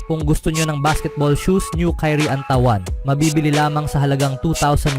Kung gusto nyo ng basketball shoes, New Kyrie Antawan. Mabibili lamang sa halagang $2,199.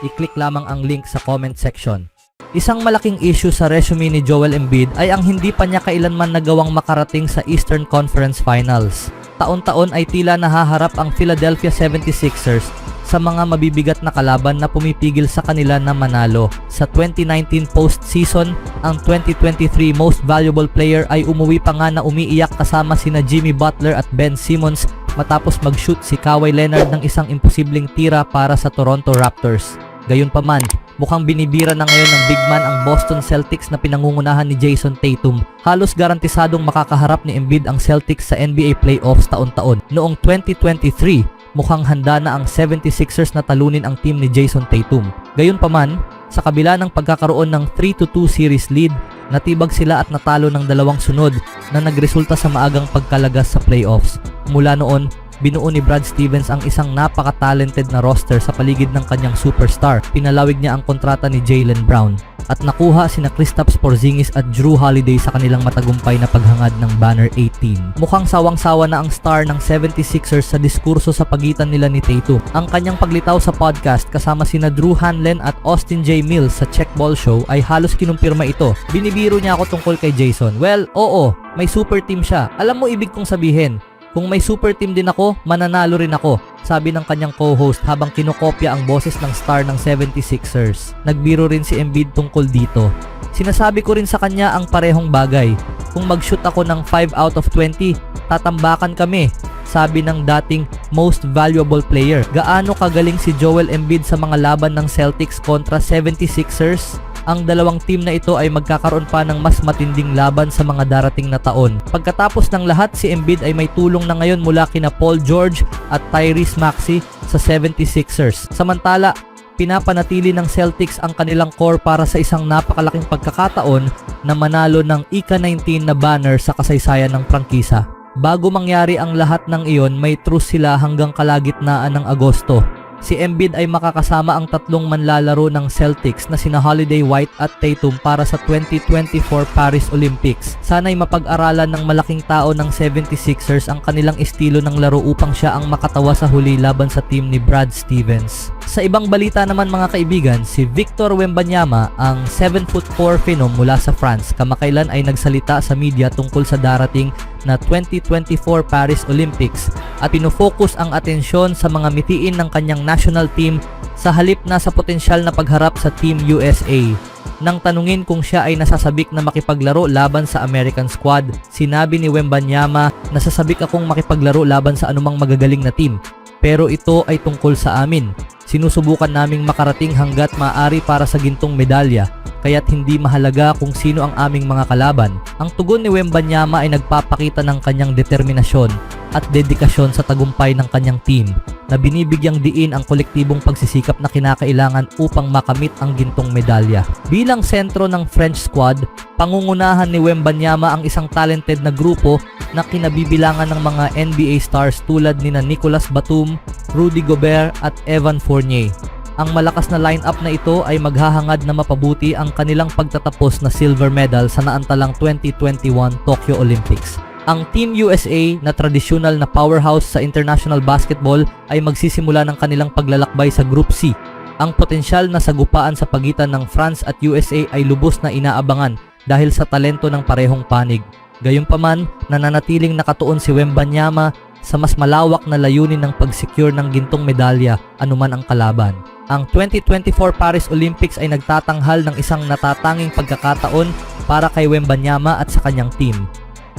I-click lamang ang link sa comment section. Isang malaking issue sa resume ni Joel Embiid ay ang hindi pa niya kailanman nagawang makarating sa Eastern Conference Finals. Taon-taon ay tila nahaharap ang Philadelphia 76ers sa mga mabibigat na kalaban na pumipigil sa kanila na manalo. Sa 2019 postseason, ang 2023 Most Valuable Player ay umuwi pa nga na umiiyak kasama sina Jimmy Butler at Ben Simmons matapos mag-shoot si Kawhi Leonard ng isang imposibleng tira para sa Toronto Raptors. Gayunpaman, mukhang binibira na ngayon ng big man ang Boston Celtics na pinangungunahan ni Jason Tatum. Halos garantisadong makakaharap ni Embiid ang Celtics sa NBA playoffs taon-taon. Noong 2023, mukhang handa na ang 76ers na talunin ang team ni Jason Tatum. Gayunpaman, sa kabila ng pagkakaroon ng 3-2 series lead, natibag sila at natalo ng dalawang sunod na nagresulta sa maagang pagkalagas sa playoffs. Mula noon, binuo ni Brad Stevens ang isang napaka-talented na roster sa paligid ng kanyang superstar. Pinalawig niya ang kontrata ni Jaylen Brown at nakuha sina Kristaps Porzingis at Jrue Holiday sa kanilang matagumpay na paghangad ng Banner 18. Mukhang sawang-sawa na ang star ng 76ers sa diskurso sa pagitan nila ni Tatum. Ang kanyang paglitaw sa podcast kasama sina Drew Hanlen at Austin J. Mills sa Check Ball Show ay halos kinumpirma ito. Binibiro niya ako tungkol kay Jason. Well, oo, may super team siya. Alam mo ibig kong sabihin, kung may super team din ako, mananalo rin ako, sabi ng kanyang co-host habang kinokopya ang boses ng star ng 76ers. Nagbiro rin si Embiid tungkol dito. Sinasabi ko rin sa kanya ang parehong bagay. Kung mag-shoot ako ng 5 out of 20, tatambakan kami, sabi ng dating most valuable player. Gaano kagaling si Joel Embiid sa mga laban ng Celtics kontra 76ers? Ang dalawang team na ito ay magkakaroon pa ng mas matinding laban sa mga darating na taon. Pagkatapos ng lahat, si Embiid ay may tulong na ngayon mula kina Paul George at Tyrese Maxey sa 76ers. Samantala, pinapanatili ng Celtics ang kanilang core para sa isang napakalaking pagkakataon na manalo ng ika-19 na banner sa kasaysayan ng prangkisa. Bago mangyari ang lahat ng iyon, may truce sila hanggang kalagitnaan ng Agosto. Si Embiid ay makakasama ang tatlong manlalaro ng Celtics na sina Holiday, White at Tatum para sa 2024 Paris Olympics. Sana'y mapag-aralan ng malaking tao ng 76ers ang kanilang estilo ng laro upang siya ang makatawa sa huli laban sa team ni Brad Stevens. Sa ibang balita naman mga kaibigan, si Victor Wembanyama, ang 7'4" phenom mula sa France, kamakailan ay nagsalita sa media tungkol sa darating na 2024 Paris Olympics at pinofocus ang atensyon sa mga mitiin ng kanyang national team sa halip na sa potensyal na pagharap sa Team USA. Nang tanungin kung siya ay nasasabik na makipaglaro laban sa American squad, sinabi ni Wembanyama, "Nasasabik akong makipaglaro laban sa anumang magagaling na team. Pero ito ay tungkol sa amin. Sinusubukan naming makarating hanggat maaari para sa gintong medalya. Kaya't hindi mahalaga kung sino ang aming mga kalaban." Ang tugon ni Wembanyama ay nagpapakita ng kanyang determinasyon at dedikasyon sa tagumpay ng kanyang team na binibigyang diin ang kolektibong pagsisikap na kinakailangan upang makamit ang gintong medalya. Bilang sentro ng French squad, pangungunahan ni Wembanyama ang isang talented na grupo na kinabibilangan ng mga NBA stars tulad nina Nicolas Batum, Rudy Gobert at Evan Fournier. Ang malakas na lineup na ito ay maghahangad na mapabuti ang kanilang pagtatapos na silver medal sa naantalang 2021 Tokyo Olympics. Ang Team USA na tradisyonal na powerhouse sa international basketball ay magsisimula ng kanilang paglalakbay sa Group C. Ang potensyal na sagupaan sa pagitan ng France at USA ay lubos na inaabangan dahil sa talento ng parehong panig. Gayunpaman, nananatiling nakatuon si Wembanyama sa mas malawak na layunin ng pag-secure ng gintong medalya anuman ang kalaban. Ang 2024 Paris Olympics ay nagtatanghal ng isang natatanging pagkakataon para kay Wembanyama at sa kanyang team.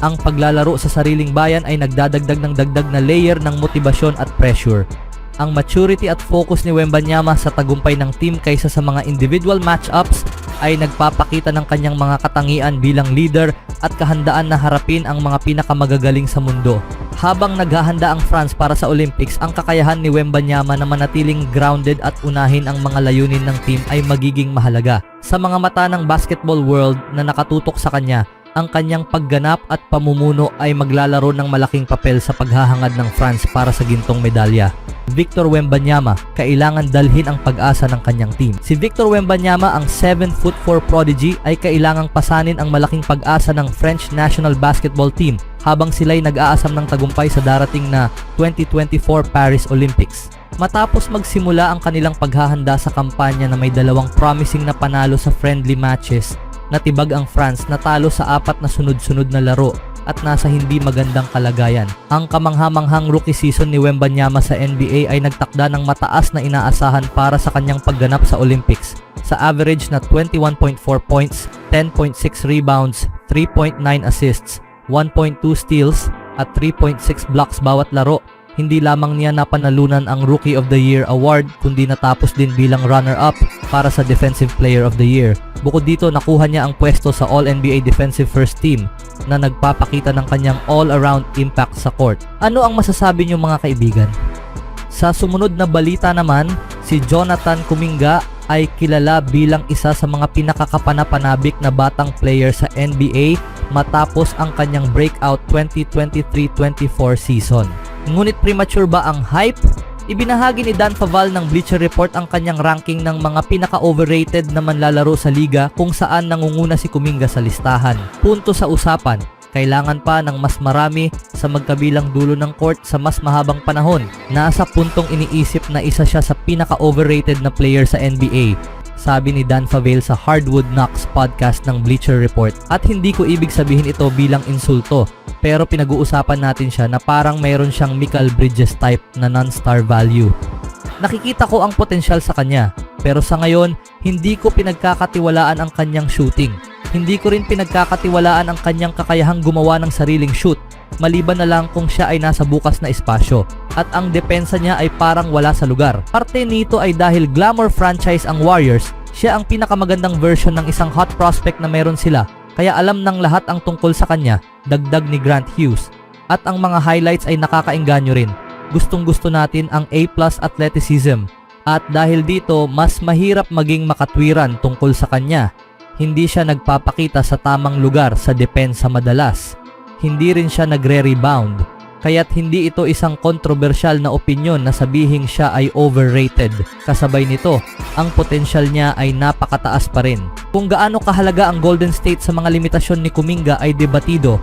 Ang paglalaro sa sariling bayan ay nagdadagdag ng dagdag na layer ng motibasyon at pressure. Ang maturity at focus ni Wembanyama sa tagumpay ng team kaysa sa mga individual matchups ay nagpapakita ng kanyang mga katangian bilang leader at kahandaan na harapin ang mga pinakamagagaling sa mundo. Habang naghahanda ang France para sa Olympics, ang kakayahan ni Wembanyama na manatiling grounded at unahin ang mga layunin ng team ay magiging mahalaga. Sa mga mata ng basketball world na nakatutok sa kanya, ang kanyang pagganap at pamumuno ay maglalaro ng malaking papel sa paghahangad ng France para sa gintong medalya. Victor Wembanyama, kailangan dalhin ang pag-asa ng kanyang team. Si Victor Wembanyama, ang 7'4" prodigy, ay kailangang pasanin ang malaking pag-asa ng French national basketball team habang sila'y nag-aasam ng tagumpay sa darating na 2024 Paris Olympics. Matapos magsimula ang kanilang paghahanda sa kampanya na may dalawang promising na panalo sa friendly matches, natibag ang France na talo sa 4 na sunod-sunod na laro at nasa hindi magandang kalagayan. Ang kamanghamanghang rookie season ni Wembanyama sa NBA ay nagtakda ng mataas na inaasahan para sa kanyang pagganap sa Olympics. Sa average na 21.4 points, 10.6 rebounds, 3.9 assists, 1.2 steals at 3.6 blocks bawat laro, hindi lamang niya napanalunan ang Rookie of the Year award kundi natapos din bilang runner-up para sa Defensive Player of the Year. Bukod dito, nakuha niya ang pwesto sa All-NBA Defensive First Team na nagpapakita ng kanyang all-around impact sa court. Ano ang masasabi niyo mga kaibigan? Sa sumunod na balita naman, si Jonathan Kuminga ay kilala bilang isa sa mga pinakakapanapanabik na batang player sa NBA matapos ang kanyang breakout 2023-24 season. Ngunit premature ba ang hype? Ibinahagi ni Dan Faval ng Bleacher Report ang kanyang ranking ng mga pinaka-overrated na manlalaro sa liga kung saan nangunguna si Kuminga sa listahan. Punto sa usapan, kailangan pa ng mas marami sa magkabilang dulo ng court sa mas mahabang panahon. Nasa puntong iniisip na isa siya sa pinaka-overrated na player sa NBA, sabi ni Dan Faval sa Hardwood Knocks podcast ng Bleacher Report. At hindi ko ibig sabihin ito bilang insulto, pero pinag-uusapan natin siya na parang mayroon siyang Mikal Bridges type na non-star value. Nakikita ko ang potensyal sa kanya, pero sa ngayon, hindi ko pinagkakatiwalaan ang kanyang shooting. Hindi ko rin pinagkakatiwalaan ang kanyang kakayahang gumawa ng sariling shoot, maliban na lang kung siya ay nasa bukas na espasyo at ang depensa niya ay parang wala sa lugar. Parte nito ay dahil glamour franchise ang Warriors, siya ang pinakamagandang version ng isang hot prospect na meron sila, kaya alam ng lahat ang tungkol sa kanya, dagdag ni Grant Hughes. At ang mga highlights ay nakakaengganyo rin. Gustong-gusto natin ang A+ athleticism. At dahil dito, mas mahirap maging makatwiran tungkol sa kanya. Hindi siya nagpapakita sa tamang lugar sa depensa madalas. Hindi rin siya nagre-rebound. Kaya't hindi ito isang kontrobersyal na opinyon na sabihing siya ay overrated. Kasabay nito, ang potensyal niya ay napakataas pa rin. Kung gaano kahalaga ang Golden State sa mga limitasyon ni Kuminga ay debatido,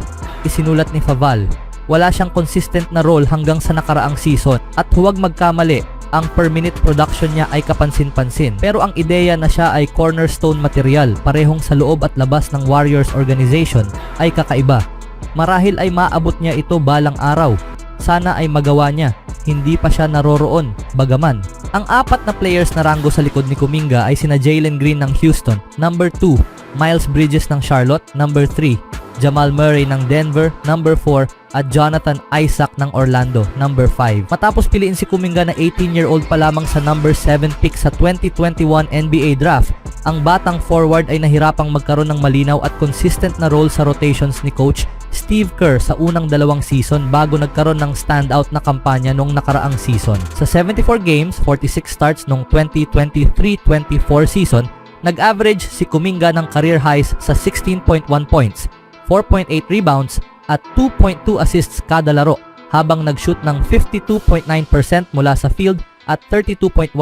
isinulat ni Faval. Wala siyang consistent na role hanggang sa nakaraang season at huwag magkamali, ang per minute production niya ay kapansin-pansin. Pero ang ideya na siya ay cornerstone material parehong sa loob at labas ng Warriors organization ay kakaiba. Marahil ay maabot niya ito balang araw. Sana ay magawa niya. Hindi pa siya naroroon, bagaman. Ang 4 na players na ranggo sa likod ni Kuminga ay sina Jalen Green ng Houston, number 2, Miles Bridges ng Charlotte, number 3, Jamal Murray ng Denver, number 4, at Jonathan Isaac ng Orlando, number 5. Matapos piliin si Kuminga na 18-year-old pa lamang sa number 7 pick sa 2021 NBA Draft, ang batang forward ay nahirapang magkaroon ng malinaw at consistent na role sa rotations ni Coach Steve Kerr sa unang 2 season bago nagkaroon ng standout na kampanya noong nakaraang season. Sa 74 games, 46 starts noong 2023-24 season, nag-average si Kuminga ng career highs sa 16.1 points, 4.8 rebounds at 2.2 assists kada laro habang nag-shoot ng 52.9% mula sa field at 32.1%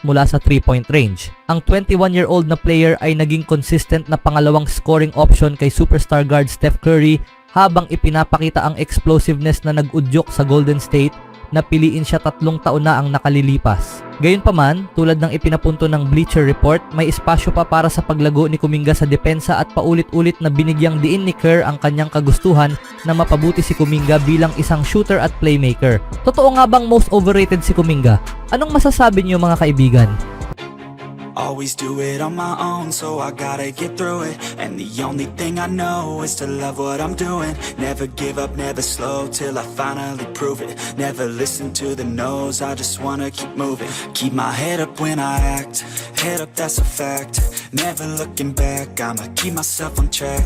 mula sa 3-point range. Ang 21-year-old na player ay naging consistent na pangalawang scoring option kay superstar guard Steph Curry habang ipinapakita ang explosiveness na nag-udyok sa Golden State na piliin siya 3 taon na ang nakalilipas. Gayunpaman, tulad ng ipinapunto ng Bleacher Report, may espasyo pa para sa paglago ni Kuminga sa depensa at paulit-ulit na binigyang diin ni Kerr ang kanyang kagustuhan na mapabuti si Kuminga bilang isang shooter at playmaker. Totoo nga bang most overrated si Kuminga? Anong masasabi niyo mga kaibigan? Always do it on my own, so I gotta get through it. And the only thing I know is to love what I'm doing. Never give up, never slow, till I finally prove it. Never listen to the no's, I just wanna keep moving. Keep my head up when I act, head up, that's a fact. Never looking back, I'ma keep myself on track.